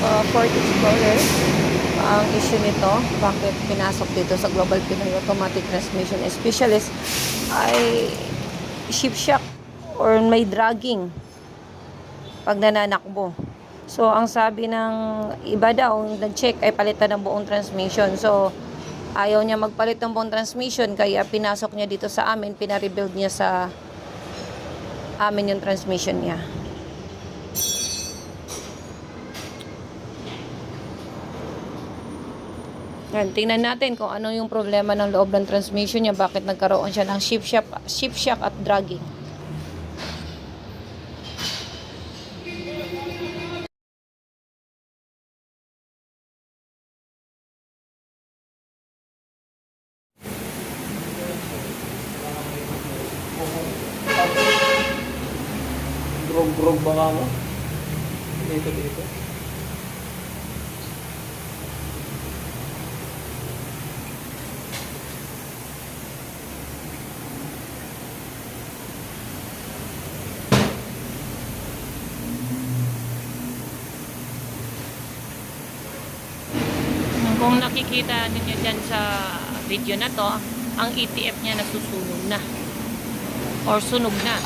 Ford Explorer. Ang issue nito, bakit pinasok dito sa Global Pinoy Automatic Transmission Specialist ay shift shock or may dragging pag nananakbo. So, ang sabi ng iba daw, nag-check ay palitan ng buong transmission. So, ayaw niya magpalit ng buong transmission, kaya pinasok niya dito sa amin, pina-rebuild niya sa amin yung transmission niya. Yan, tingnan natin kung ano yung problema ng loob ng transmission niya, bakit nagkaroon siya ng shift shock at dragging. Grog ba nga mo? Dito. Kung nakikita ninyo dyan sa video na to, ang ETF niya nasusunog na or sunog na.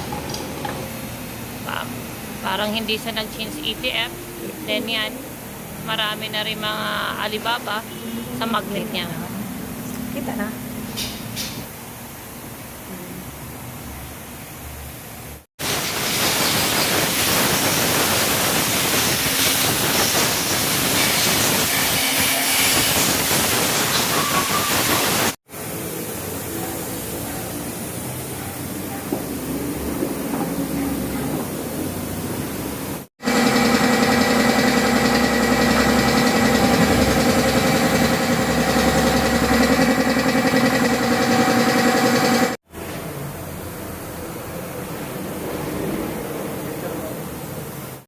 Parang hindi siya nag-change ETF. Then yan, marami na rin mga alibaba sa magnet niya. Kita na.